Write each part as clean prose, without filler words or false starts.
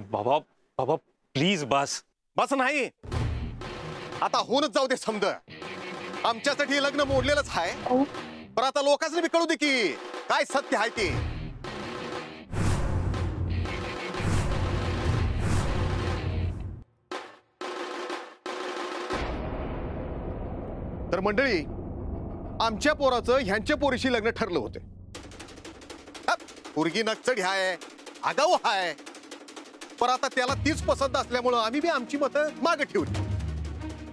बाबा बाबा प्लीज बस. बस नाही, आता होऊनच जाऊ दे समज. आमच्यासाठी हे लग्न मोडलेलंच आहे, पण आता लोकांनी बी कळू दे की काय सत्य आहे ते. तर मंडळी, आमच्या पोराचं ह्यांच्या पोरीशी लग्न ठरलं होतं. पोरगी नकचडी हाय, आगाऊ हाय, पण आता त्याला तीच पसंत असल्यामुळं आम्ही बी आमची मतं मागे ठेवली.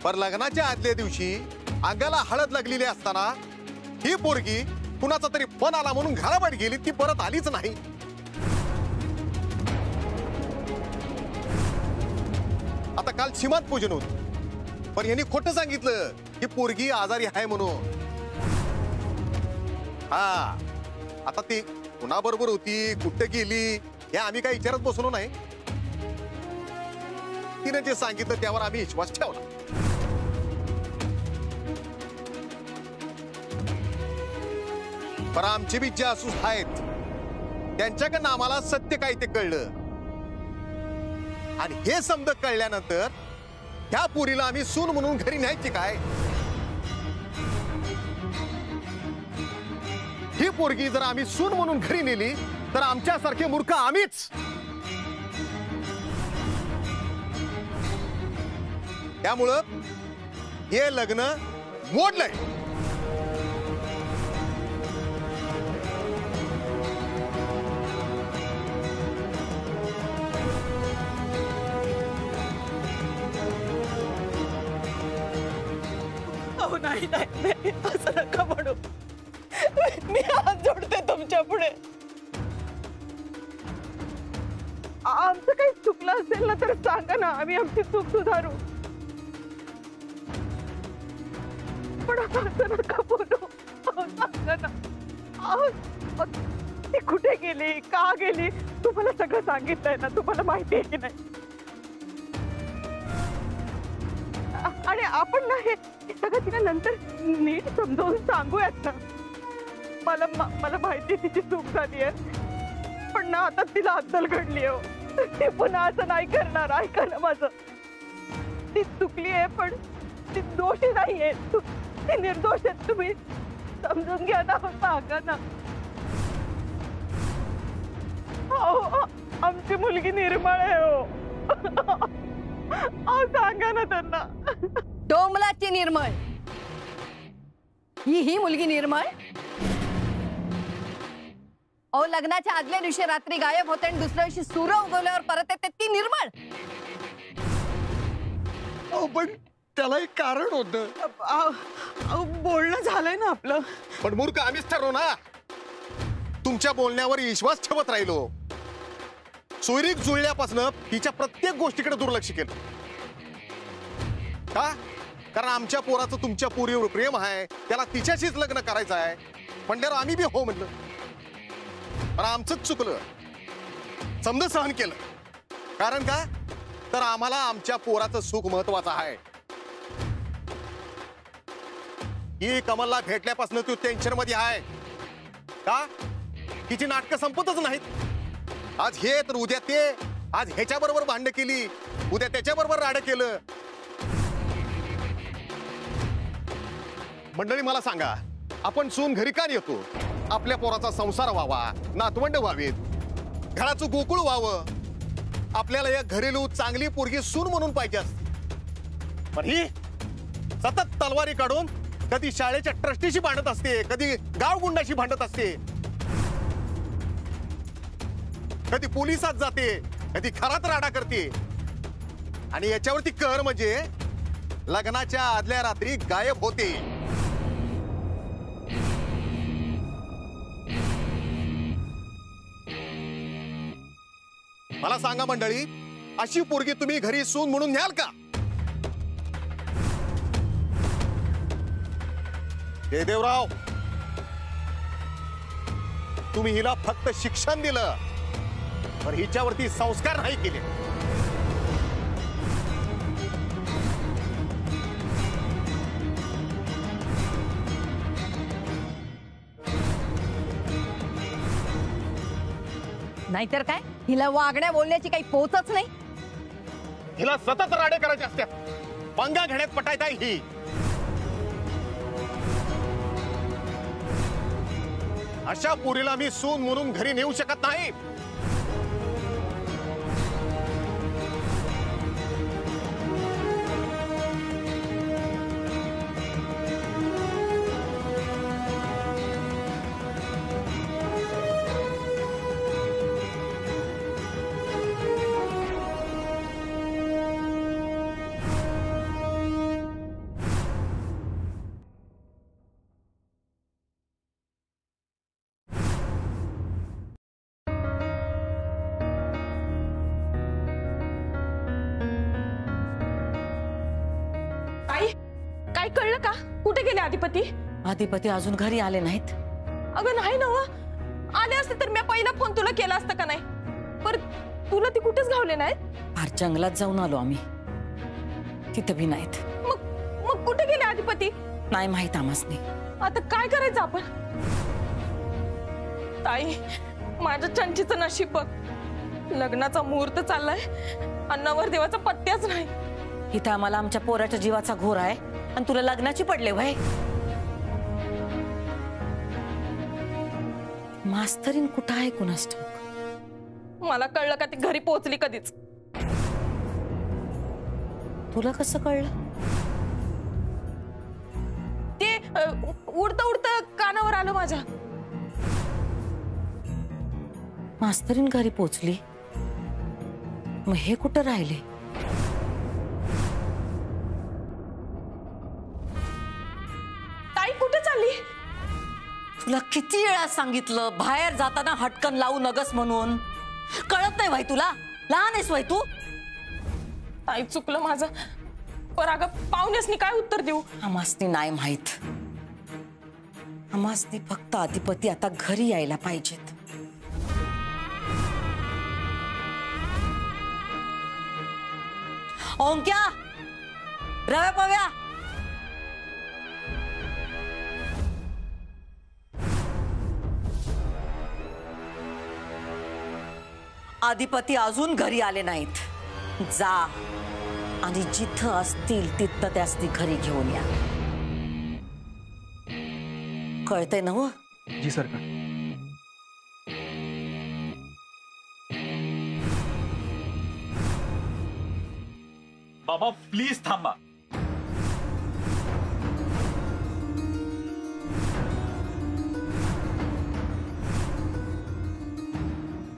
पण लग्नाच्या आदल्या दिवशी अंगाला हळद लागलेली असताना ही पोरगी कुणाचा तरी फोन आला म्हणून घराबाहेर गेली, ती परत आलीच नाही. आता काल सीमांत पूजन होत, पण यांनी खोटं सांगितलं की पोरगी आजारी आहे म्हणून. हा, आता ती कुणाबरोबर होती, कुठे गेली, हे आम्ही काही विचारत बसलो नाही. तिने जे सांगितलं त्यावर आम्ही विश्वास ठेवला. पण आमचे बी जासूस आहेत, त्यांच्याकडनं आम्हाला सत्य काय ते कळलं. आणि हे समज कळल्यानंतर ह्या पोरीला आम्ही सून म्हणून घरी न्यायची काय. ही पोरगी जर आम्ही सून म्हणून घरी नेली तर आमच्यासारखे मूर्ख आम्हीच. त्यामुळं हे लग्न मोडलंय. अहो नाही नाही नाही, असं नका म्हणू. मी हात जोडते तुमच्या पुढे. आमचं काही चुकलं असेल ना तर सांगा ना, आम्ही आमची चूक सुधारू. पण असं नका बोलू. अहो सांगा ना. अहो ती कुठे गेली, का गेली, तुम्हाला सगळं सांगितलंय ना, तुम्हाला माहिती आहे की नाही. आणि आपण ना हे सगळं तिला नंतर नीट समजावून सांगूयात ना. मला माहिती तिची चूक झाली आहे, पण ना आता तिला अद्दल घडली हो. ती पुन्हा असं नाही करणार. ऐका ना माझं, ती चुकली आहे पण ती दोषी नाहीये. ती निर्दोष आहे. तुम्ही समजून घ्या ना, सांगा ना. हो, आमची मुलगी निर्मळ आहे हो. अहो सांगा ना त्यांना. डोंबलाची निर्मळ, ही मुलगी निर्मळ. अहो लग्नाच्या आदल्या दिवशी रात्री गायब होते आणि दुसऱ्या दिवशी सूर्य उगवल्यावर परत येते, ती निर्मळ. पण त्याला एक कारण होतं. बोलणं झालंय ना आपलं. पण मूर्ख आम्हीच ठरलो ना. तुमच्या बोलण्यावर विश्वास ठेवत राहिलो. सोयरीक जुळल्यापासून तिच्या प्रत्येक गोष्टीकडे दुर्लक्ष केलं. का? कारण आमच्या पोराचं तुमच्या पोरीवर प्रेम आहे, त्याला तिच्याशीच लग्न करायचं आहे म्हणल्यावर आम्ही बी हो म्हणलं. पण आमचंच चुकलं, समज सहन केलं. कारण का? तर आम्हाला आमच्या पोराचं सुख महत्वाचं आहे. ही कमलला भेटल्यापासून तू टेन्शन मध्ये आहे का? तिची नाटकं संपतच नाहीत. आज हे तर उद्या ते, आज ह्याच्या बरोबर भांडण केली, उद्या त्याच्या बरोबर राडं केलं. मंडळी मला सांगा, आपण सून घरी का येतो? आपल्या पोराचा संसार व्हावा, नातवंड व्हावीत, घराचं गोकुळ व्हावं. आपल्याला या घरेलू चांगली पोरगी सून म्हणून पाहिजे असते. पण ही सतत तलवारी काढून कधी शाळेच्या ट्रस्टीशी भांडत असते, कधी गाव गुंडाशी भांडत असते, कधी पोलिसात जाते, कधी घरात राडा करते. आणि याच्यावरती कहर म्हणजे लग्नाच्या आदल्या रात्री गायब होते. मला सांगा मंडळी, अशी पोरगी तुम्ही घरी सून म्हणून न्याल का? देवराव, तुम्ही हिला फक्त शिक्षण दिलं, पण हिच्यावरती संस्कार नाही केले. नाहीतर काय, हिला वागण्या बोलण्याची काही पोचच नाही. हिला सतत राडे करायचे असतात. पंगा घेण्यात पटायत आहे ही. अशा पुरीला मी सून म्हणून घरी नेऊ शकत नाही. आई, काय कळलं का? कुठे गेले आधिपती? आधिपती अजून घरी आले नाहीत. अगं नाही ना, आले असते तर मी पहिला फोन तुला केला असता का नाही? पर तुला ती कुठेच घावले नाहीत. फार जंगलात जाऊन आलो आम्ही, तिथे भी नाहीत. मग मग कुठे गेले आधिपती? नाही माहित आम्हासनी. आता काय करायचं आपण? ताई, माझ्या चंचीचं नशीब बघ. लग्नाचा मुहूर्त चाललाय आणि नवरदेवाचा पत्त्याच नाही. इथं आम्हाला आमच्या पोराच्या जीवाचा घोर आहे आणि तुला लग्नाची पडले व्हय. मास्तरीन कुठं आहे कुणास ठाऊक. मला कळलं का ती घरी पोहोचली कधीच. तुला कसं कळलं? ते उडतं उडतं कानावर आलं माझ्या. मास्तरीन घरी पोचली, मग हे कुठं राहिले? ताई कुठे चालली? तुला किती वेळा सांगितलं बाहेर जाताना हटकन लावू नगस म्हणून. कळत नाही भाई तुला? लहान आहेस भाई तू. ताई चुकलं माझं. पर अगं पाहुण्यासनी काय उत्तर देऊ? आम्हासनी नाही माहित. आम्हासनी फक्त आधिपती आता घरी यायला पाहिजेत. ओंक्या, रव्या पव्या, आधिपती अजून घरी आले नाहीत. जा आणि जिथं असतील तिथं त्यासनी घरी घेऊन या. कळतंय ना हो? जी सरकार. बाबा प्लीज थांबा.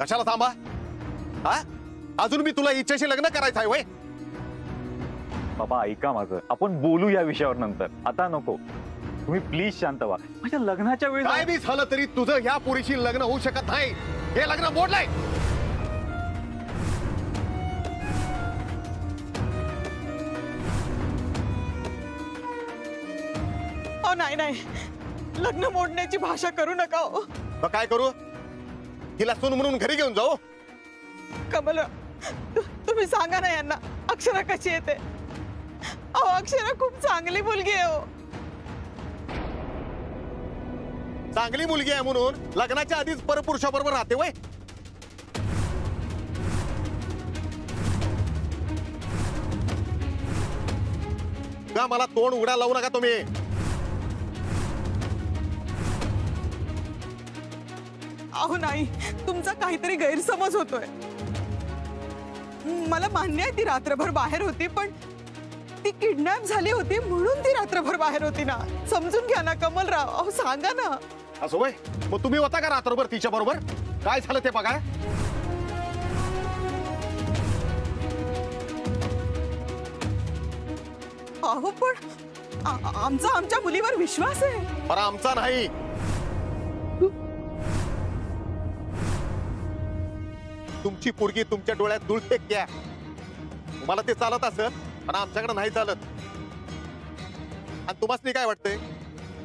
कशाला थांबा? हा, अजून मी तुला इच्छेशी लग्न करायचं आहे वय? बाबा ऐका माझं, आपण बोलू या विषयावर नंतर, आता नको. तुम्ही प्लीज शांत व्हा. माझ्या लग्नाच्या वेळी काय बी झालं तरी तुझं ह्या पुरीशी लग्न होऊ शकत नाही. हे लग्न मोडलंय. नाही नाही, लग्न मोडण्याची भाषा करू नका हो. मग काय करू? हिला सून म्हणून घरी घेऊन जाऊ? कमल, तुम्ही सांगा ना यांना अक्षरा कशी येते. अहो अक्षरा खूप चांगली मुलगी आहे हो. चांगली मुलगी आहे म्हणून लग्नाच्या आधीच परपुरुषाबरोबर राहते वय? का मला तोंड उघडा लावू नका तुम्ही. अहो नाही, तुमचा काहीतरी गैरसमज होतोय. मला मान्य आहे ती रात्रभर बाहेर होती, पण ती किडनॅप झाली होती म्हणून ती रात्रभर बाहेर होती ना. समजून घ्या ना कमलराव. अहो सांगा ना. असं वय? मग तुम्ही होता का रात्रभर तिच्या बरोबर? काय झालं ते बघा. अहो पण आमच्या मुलीवर विश्वास आहे. पण आमचा नाही. तुमची पोरगी तुमच्या डोळ्यात धूळ फेकत्या. तुम्हाला ते चालत असेल, पण आमच्याकडे नाही चालत. आणि तुम्हाला काय वाटतंय?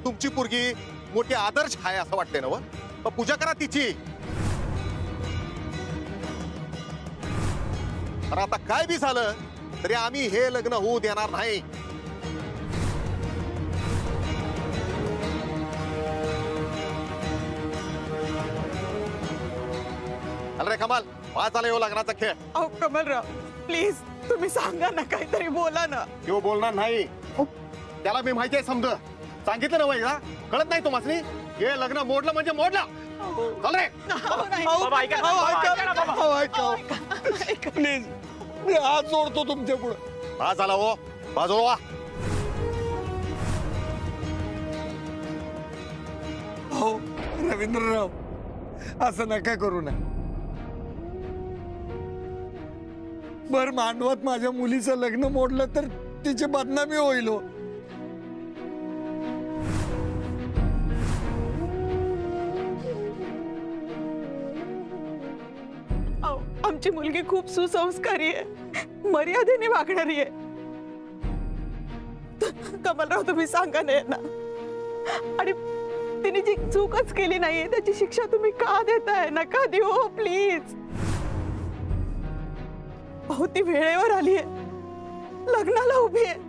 तुमची पोरगी मोठी आदर्श आहे असं वाटतंय ना? मग पूजा करा तिची. तर आता काय बी झालं तरी आम्ही हे लग्न होऊ देणार नाही. अरे कमाल, वाज आला येऊ लग्नाचा खेळ. अहो कमलराव प्लीज तुम्ही सांगा ना, काहीतरी बोला ना. तो बोलणार नाही. त्याला मी माहिती आहे समज. सांगितलं ना वैदा, कळत नाही तुम्हाला. हे लग्न मोडलं म्हणजे मोडलं. चल रे. बाबा ऐका ना, बाबा, ऐका ना, बाबा. प्लीज मी हात जोडतो तुमच्या पुढे. वाज आला हो, वाजवा. हो रवींद्रराव, असं नका करू ना. बर मांडवात माझ्या मुलीचं लग्न मोडलं तर तिची बदनामी होईल हो. अहो, आमची मुलगी खूप सुसंस्कारी आहे, मर्यादेने वागणारी आहे. कमलराव तुम्ही सांगा ना यांना. आणि तिने जी चूकच केली नाहीये त्याची शिक्षा तुम्ही का देताय? नका देऊ प्लीज. अहो ती वेळेवर आली आहे, लग्नाला उभी आहे.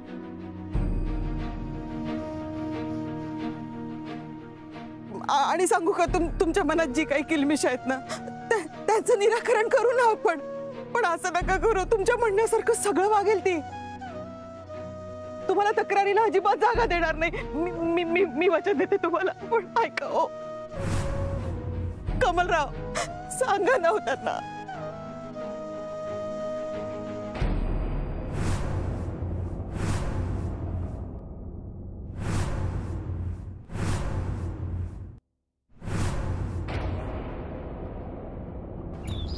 आणि सांगू का तुमच्या मनात जी काही किलमिश आहेत ना त्याचं निराकरण करू ना आपण. पण असं नका करू, तुमच्या म्हणण्यासारखं सगळं वागेल ती. तुम्हाला तक्रारीला अजिबात जागा देणार नाही. मी वचन देते तुम्हाला. पण ऐका हो कमलराव, सांगा ना त्यांना.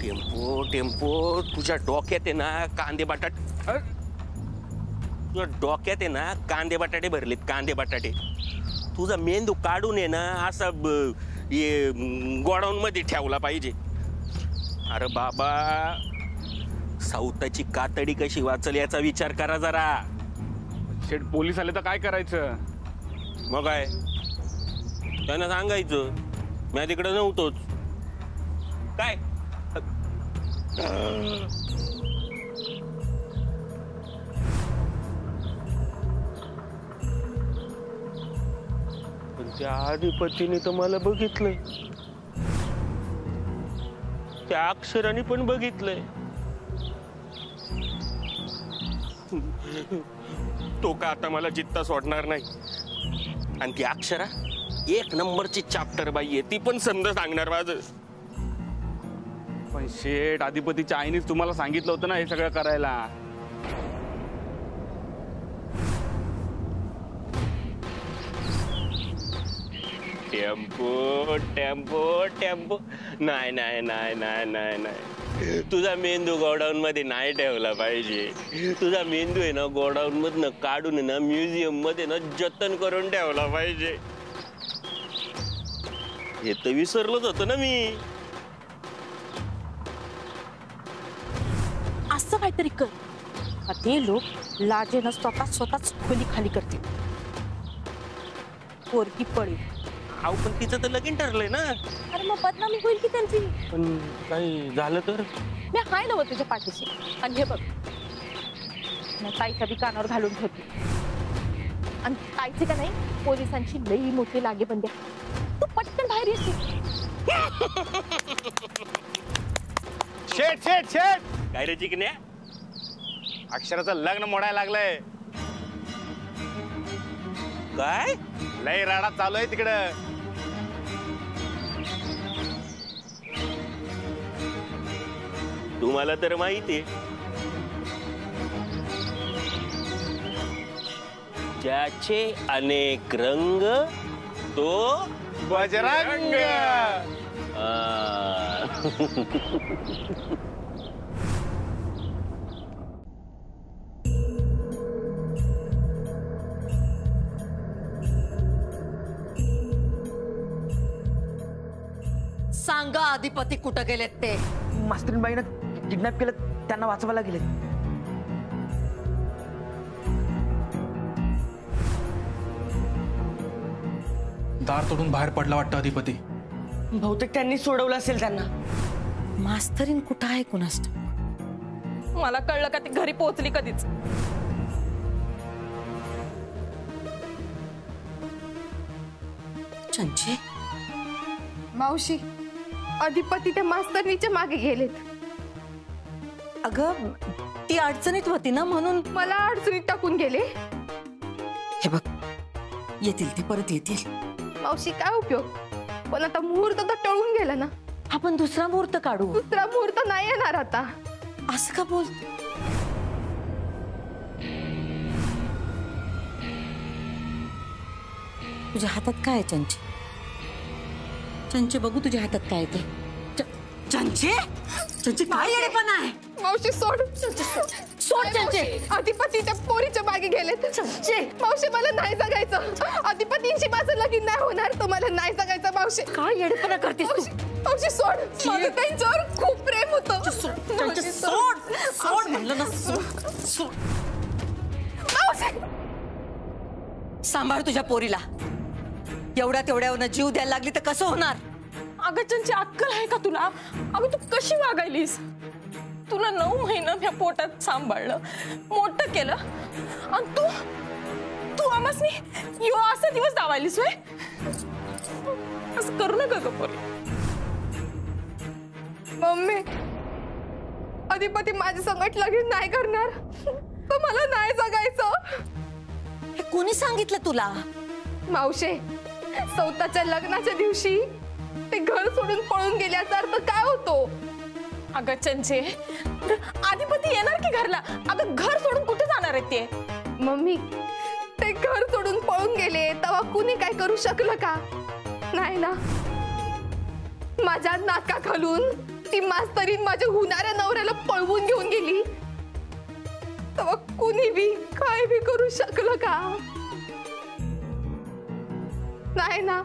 टेम्पो टेम्पो तुझ्या डोक्यात आहे ना कांदे बटाटे. तुझ्या डोक्यात आहे ना कांदे बटाटे भरलेत, कांदे बटाटे. तुझा मेंदू काढून आहे ना असा गोडाऊन मध्ये ठेवला पाहिजे. अरे बाबा, सावताची कातडी कशी वाचल याचा विचार करा जरा. शेठ पोलीस आले तर काय करायचं? मग काय त्यांना सांगायचं मी तिकडे नव्हतोच. काय पण त्या अधिपतीने तर मला बघितलंय, त्या अक्षराने पण बघितलंय. तो का आता मला जित्ता सोडणार नाही. आणि ती अक्षरा एक नंबरची चॅप्टर बाई आहे, ती पण समजा सांगणार माझं. पण शेठ, अधिपतीच्या आईनेच तुम्हाला सांगितलं होतं ना हे सगळं करायला. Tempo tempo tempo. नाही नाही नाही नाही नाही नाही, तुझा मेंदू गोडाऊन मध्ये नाही ठेवला पाहिजे. तुझा मेंदू आहे ना गोडाऊन मधनं काढून ना म्युझियम मध्ये ना जतन करून ठेवला पाहिजे. हे तर विसरलोच होतो ना मी. असं काहीतरी कर, ते लोक लाजेनं स्वतःच खोली खाली करतील. पोरगी पडेल. हाव पण तिचं तर लगीन ठरलंय ना. अरे मग बदनामी होईल की त्यांची. पण काही झालं तर मी हाय नव तुझ्या पाठीशी. आणि हे बघ, मी ताईच्या बी कानावर घालून ठेवते. आणि ताईचे का नाही पोलिसांची लई मोठी लागेबंदी. तू पटकन बाहेर येशील. शेठ शेठ शेठ, काय रे चिकन्या? अक्षराचं लग्न मोडायला लागलंय. काय लय राडा चालू आहे तिकडं. तुम्हाला तर माहितीये ज्याचे अनेक रंग तो बजरंग. सांगा अधिपती कुठं गेलेत ते? मास्तरीनबाईनं किडनॅप केलं, त्यांना वाचवायला गेले. दार तोडून बाहेर पडला वाटतं अधिपती. बहुतेक त्यांनी सोडवलं असेल त्यांना. मास्तरीन कुठं आहे कुणास ठाऊक? मला कळलं का ती घरी पोहोचली कधीच. चंचे मावशी, अधिपती त्या मास्तरनीच्या मागे गेलेत. अगं ती अडचणीत होती ना म्हणून. मला अडचणीत टाकून गेले. हे बघ, येतील ते परत येतील. मावशी काय उपयोग, पण आता मुहूर्त तर टळून गेला ना. आपण दुसरा मुहूर्त काढू. दुसरा मुहूर्त नाही येणार आता. असं का बोलते? तुझ्या हातात काय आहे चंचे? चंचे बघू तुझ्या हातात काय आहे ते. चंचे चंचे काय येडेपणा आहे? मावशी सोड. सोड चंचे. अधिपतीच्या पोरीच्या मागे गेले. चंचे मावशी मला नाही जगायचं. अधिपतींची माझं लगीन नाही होणार. तुम्हाला नाही जगायचं मावशी. काय येडेपणा करतेस तू? मावशी सोड. माझं त्यांच्यावर खूप प्रेम होतं. चंचे सोड. सोड म्हणलं ना. सोड. मावशी सांभाळ तुझ्या पोरीला. एवढ्या तेवढ्यावर जीव द्यायला लागली तर कसं होणार? अगं चंची अक्कल आहे का तुला? अगं तू कशी वागायलीस? तुला 9 महिना मी पोटात सांभाळलं, मोठं केलं, आणि तू आम्हासनी यो असा दिवस दावायलीस होय? असं करू नका ग पोरी. मम्मी, अधिपती माझ्या संगत लगीन नाही करणार, तर मला नाही जगायचं. हे कोणी सांगितलं तुला? मावशे, स्वतःच्या लग्नाच्या दिवशी ते घर सोडून पळून गेल्याचा अर्थ काय होतो? अगं चंचे, अधिपती येणार की घरला? अगं घर सोडून कुठे जाणार आहेत ते? मम्मी, ते घर सोडून पळून गेले तेव्हा कुणी काय करू शकलं का? नाही ना. माझ्या नाका घालून ती मास्तरीन माझ्या होणाऱ्या नवऱ्याला पळवून घेऊन गेली तेव्हा कुणी बी काय बी करू शकलं का? नाही ना.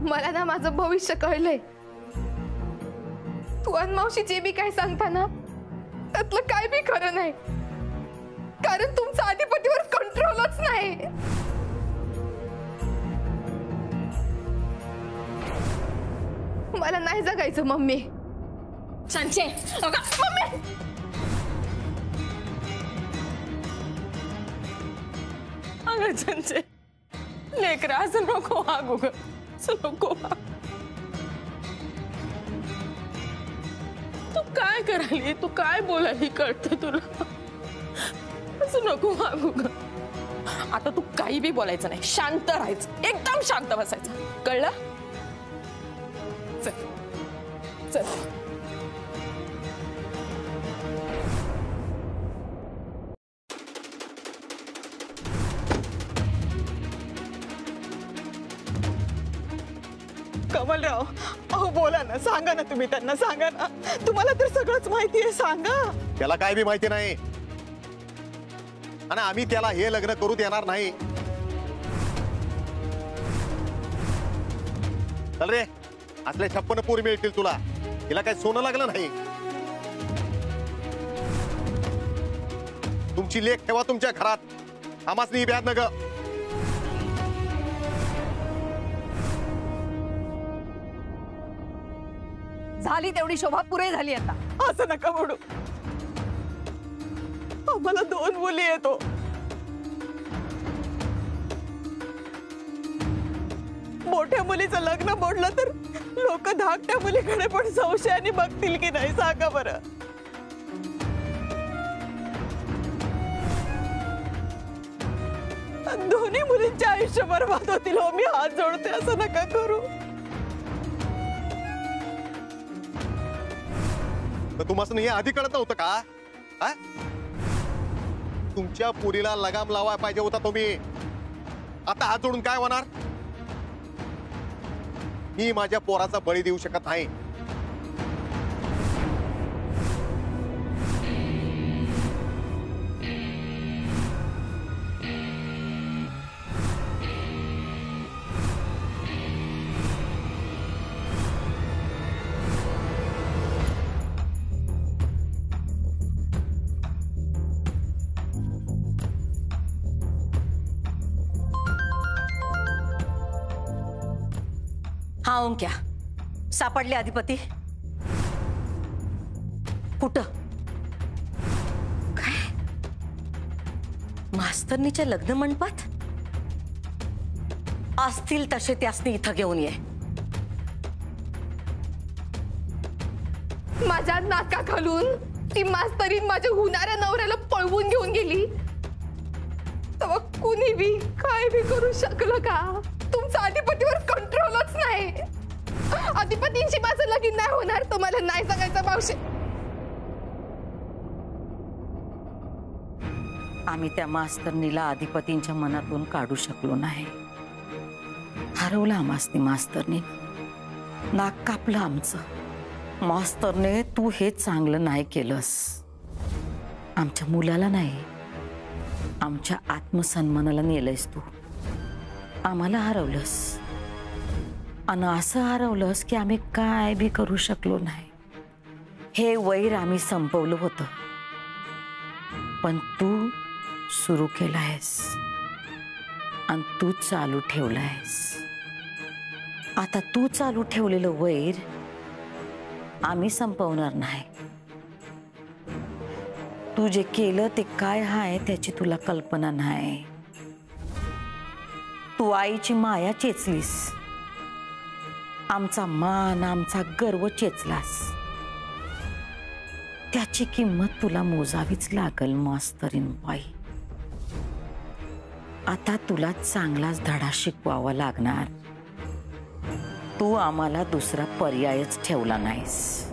मला ना माझं भविष्य कळलंय. तू आणि मावशी जे बी काय सांगता ना त्यातलं काय बी खरं नाही, कारण तुमचा अधिपतीवर कंट्रोलच नाही. मला नाही जगायचं मम्मी. सांचे मम्मी. अगं संचे, लेकरा असं नको वागू ग. असं नको वाग. तू काय करायली, तू काय बोलायली कळतं तुला? असं नको वागू ग. आता तू काही बी बोलायचं नाही, शांत राहायचं, एकदम शांत बसायचं, कळलं? चल चल. कमलराव, अहो बोला ना, सांगा ना, तुम्ही त्यांना सांगा ना. तुम्हाला तर सगळंच माहिती आहे, सांगा. त्याला काय बी माहिती नाही, आणि आम्ही त्याला हे लग्न करू देणार नाही. चल रे, असले 56 पोरी मिळतील तुला. तिला काय सोनं लागलं नाही. तुमची लेख ठेवा तुमच्या घरात, आम्हासनी ब्याद नग. झाली तेवढी शोभा पुरे झाली आता. असं नका म्हणू. आम्हाला 2 मुली येतो. मोठ्या मुलीचं लग्न मोडलं तर लोक धाकट्या मुलीकडे पण संशयाने बघतील की नाही, सांगा बरं. दोन्ही मुलींचे आयुष्य बरबाद होतील. हो, मी हात जोडते, असं नका करू. तुम्हाला हे आधी कळत नव्हतं का? हा? तुमच्या पुरीला लगाम लावाय पाहिजे होता तुम्ही. आता हात जोडून काय होणार? मी माझ्या पोराचा बळी देऊ शकत नाही. हा ओंक्या, सापडले अधिपती? कुठं? काय मास्तरनीच्या लग्न मंडपात? असतील तसे त्यासनी इथं घेऊन ये. माझ्या नाका घालून ती मास्तरीन माझ्या होणाऱ्या नवऱ्याला पळवून घेऊन गेली, तेव्हा कुणी बी काय बी करू शकलं का? तुमचा अधिपतीवर कंट्रोलच नाही. अधिपतींशी माझं लगीन नाही होणार, तुम्हाला नाही सांगायचं मावशी. आम्ही त्या मास्तरनीला अधिपतींच्या मनातून काढू शकलो नाही. हरवलं आम्हासनी मास्तरनी. नाक कापलं आमचं. मास्तरने तू हे चांगलं नाही केलंस. आमच्या मुलाला नाही, आमच्या आत्मसन्मानाला नेलंयस तू. आम्हाला हरवलंस आणि असं हरवलंस की आम्ही काय बी करू शकलो नाही. हे वैर आम्ही संपवलं होतं, पण तू सुरू केलं आहेस आणि तू चालू ठेवलं आहेस. आता तू चालू ठेवलेलं वैर आम्ही संपवणार नाही. तू जे केलं ते काय आहे त्याची तुला कल्पना नाही. तू आईची माया चेचलीस, आमचा मान आमचा गर्व चेचलास. त्याची किंमत तुला मोजावीच लागल मास्तरीन बाई. आता तुला चांगलाच धडा शिकवावा लागणार. तू आम्हाला दुसरा पर्यायच ठेवला नाहीस.